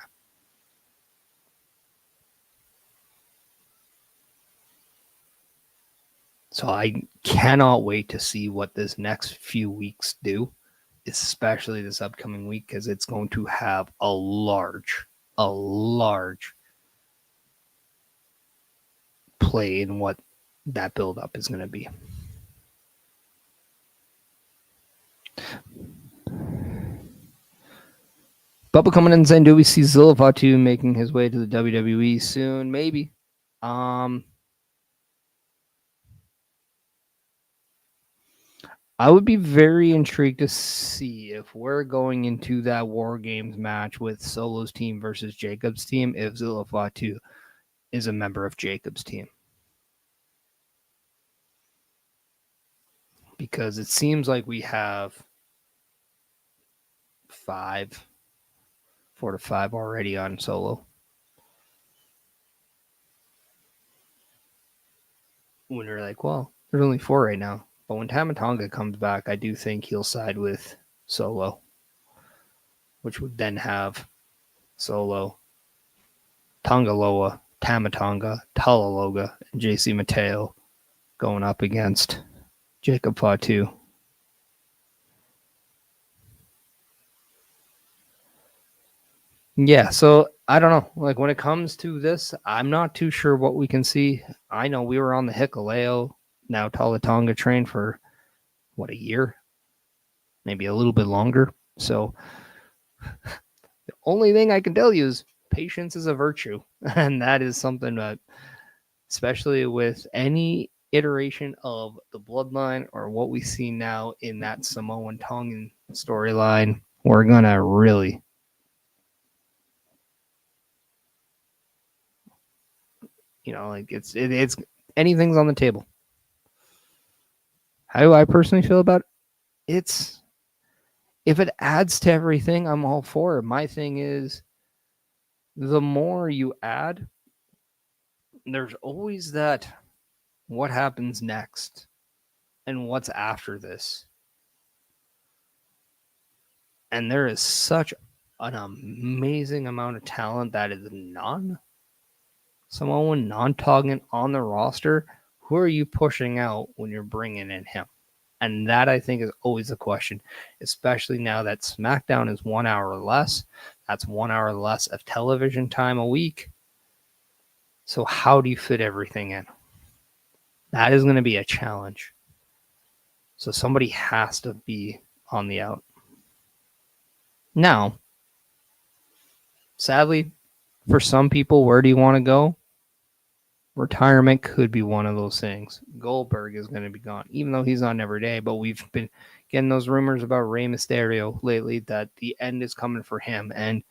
So I cannot wait to see what this next few weeks do, especially this upcoming week, because it's going to have a large play in what that build-up is going to be. Bubba coming in and saying, do we see Zilla Fatu making his way to the WWE soon? Maybe. I would be very intrigued to see if we're going into that War Games match with Solo's team versus Jacob's team, if Zilla Fatu is a member of Jacob's team. Because it seems like we have 4 to 5 already on Solo. When you're like, well, there's only 4 right now. But when Tama Tonga comes back, I do think he'll side with Solo, which would then have Solo, Tongaloa, Tama Tonga, Talaloga, and JC Mateo going up against Jacob Fatu. Yeah, so I don't know. Like when it comes to this, I'm not too sure what we can see. I know we were on the Hikaleo, now Talatonga train for a year? Maybe a little bit longer. So the only thing I can tell you is patience is a virtue. And that is something that, especially with any iteration of the bloodline or what we see now in that Samoan Tongan storyline, we're going to really like it's anything's on the table. How do I personally feel about it? It's if it adds to everything, I'm all for it. My thing is the more you add, there's always that what happens next and what's after this. And there is such an amazing amount of talent that is Samoan, non-Tongan on the roster. Who are you pushing out when you're bringing in him? And that, I think, is always a question, especially now that SmackDown is 1 hour less. That's 1 hour less of television time a week. So how do you fit everything in? That is going to be a challenge. So somebody has to be on the out. Now, sadly, for some people, where do you want to go? Retirement could be one of those things. Goldberg is going to be gone, even though he's on every day. But we've been getting those rumors about Rey Mysterio lately that the end is coming for him. And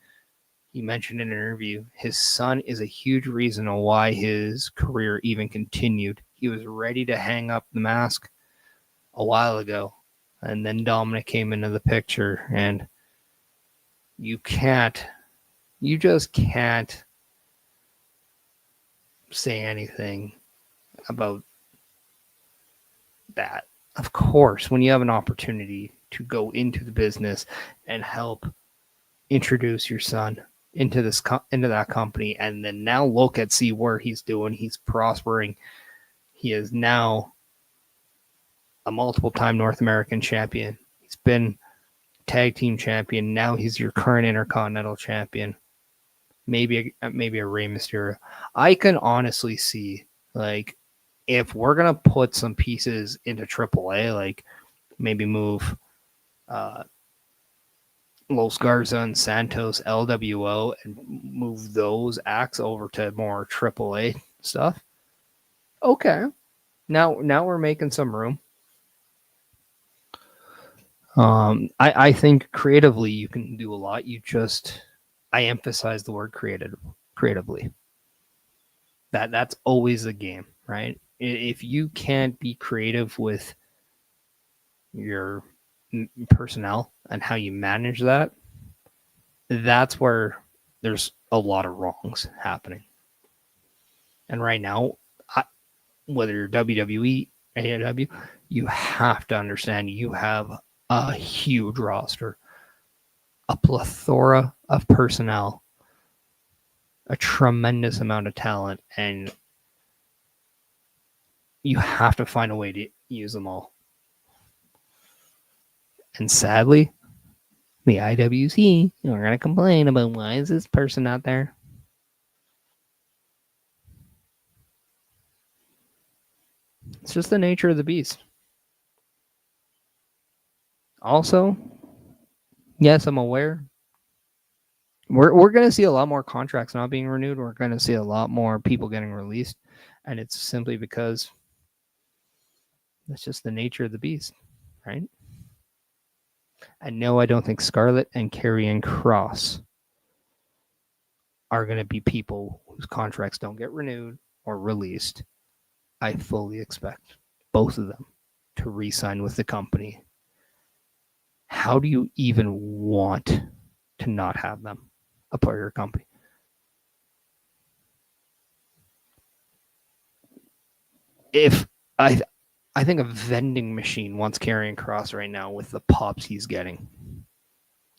he mentioned in an interview, his son is a huge reason why his career even continued. He was ready to hang up the mask a while ago. And then Dominic came into the picture. And you just can't say anything about that. Of course, when you have an opportunity to go into the business and help introduce your son into that company, and then now see where he's doing. He's prospering. He is now a multiple-time North American champion. He's been tag team champion. Now he's your current Intercontinental champion. Maybe a Rey Mysterio. I can honestly see, like, if we're gonna put some pieces into AAA, like maybe move Los Garza and Santos LWO and move those acts over to more AAA stuff. Okay, now we're making some room. I think creatively you can do a lot. I emphasize the word creatively. That's always the game, right? If you can't be creative with your personnel and how you manage that, that's where there's a lot of wrongs happening. And right now, whether you're WWE, AEW, you have to understand you have a huge roster, a plethora of personnel, a tremendous amount of talent, and you have to find a way to use them all. And sadly, the IWC are going to complain about why is this person out there? It's just the nature of the beast. Also, yes, I'm aware We're going to see a lot more contracts not being renewed. We're going to see a lot more people getting released. And it's simply because that's just the nature of the beast, right? And no, I don't think Scarlett and Karrion Kross are going to be people whose contracts don't get renewed or released. I fully expect both of them to re-sign with the company. How do you even want to not have them a part of your company? If I think a vending machine wants Karrion Kross right now with the pops he's getting.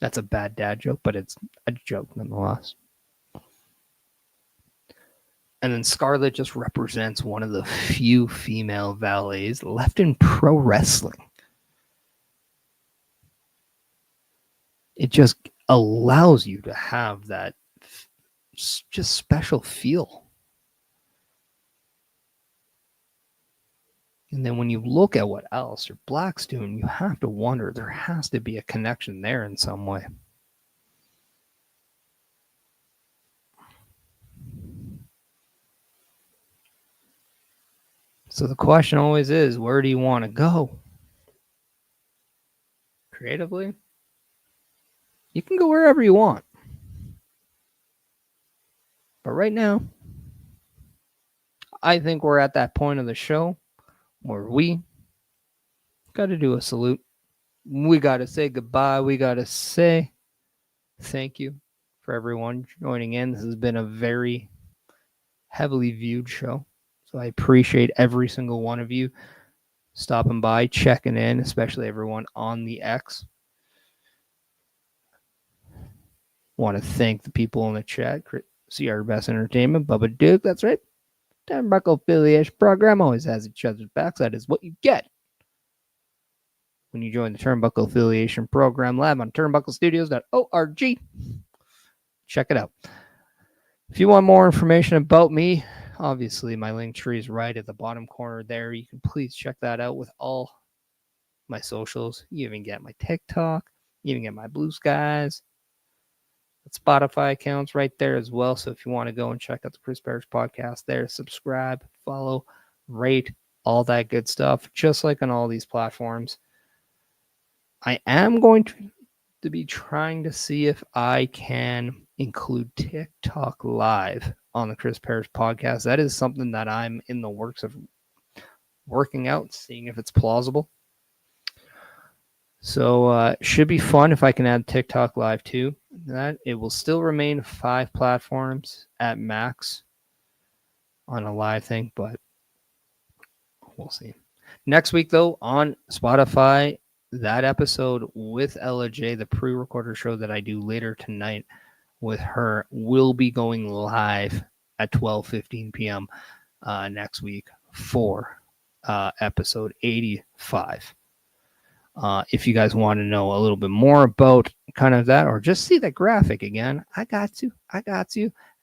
That's a bad dad joke, but it's a joke nonetheless. And then Scarlett just represents one of the few female valets left in pro wrestling. It just allows you to have that just special feel. And then when you look at what Aleister Black's doing, you have to wonder, there has to be a connection there in some way. So the question always is, where do you want to go? Creatively? You can go wherever you want. But right now, I think we're at that point of the show where we got to do a salute. We got to say goodbye. We got to say thank you for everyone joining in. This has been a very heavily viewed show. So I appreciate every single one of you stopping by, checking in, especially everyone on the X. Want to thank the people in the chat. CR Best Entertainment, Bubba Duke, that's right. Turnbuckle Affiliation Program always has each other's backs. That is what you get when you join the Turnbuckle Affiliation Program Lab on turnbucklestudios.org. Check it out. If you want more information about me, obviously my link tree is right at the bottom corner there. You can please check that out with all my socials. You even get my TikTok. You even get my Blue Skies. Spotify accounts right there as well. So if you want to go and check out the Chris Parrish podcast there, subscribe, follow, rate, all that good stuff, just like on all these platforms. I am going to be trying to see if I can include TikTok Live on the Chris Parrish podcast. That is something that I'm in the works of working out, seeing if it's plausible. So should be fun if I can add TikTok Live too. That it will still remain 5 platforms at max on a live thing, but we'll see. Next week though, on Spotify, that episode with Ella J, the pre-recorder show that I do later tonight with her, will be going live at 12:15 p.m. Next week for episode 85. If you guys want to know a little bit more about kind of that, or just see that graphic again, I got you.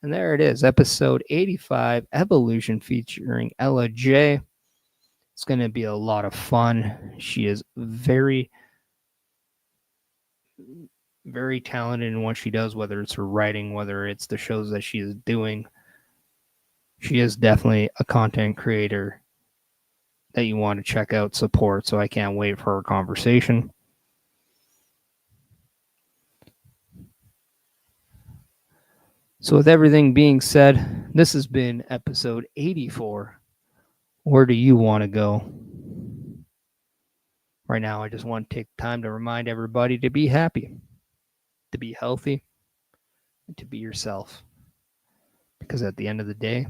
And there it is, episode 85, Evolution, featuring Ella J. It's going to be a lot of fun. She is very, very talented in what she does, whether it's her writing, whether it's the shows that she is doing. She is definitely a content creator that you want to check out, support. So I can't wait for our conversation. So with everything being said, this has been episode 84. Where do you want to go? Right now, I just want to take time to remind everybody to be happy, to be healthy, and to be yourself. Because at the end of the day,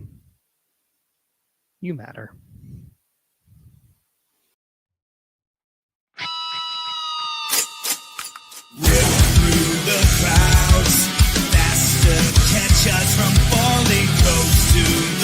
you matter. Rip through the clouds, faster, catch us from falling coast to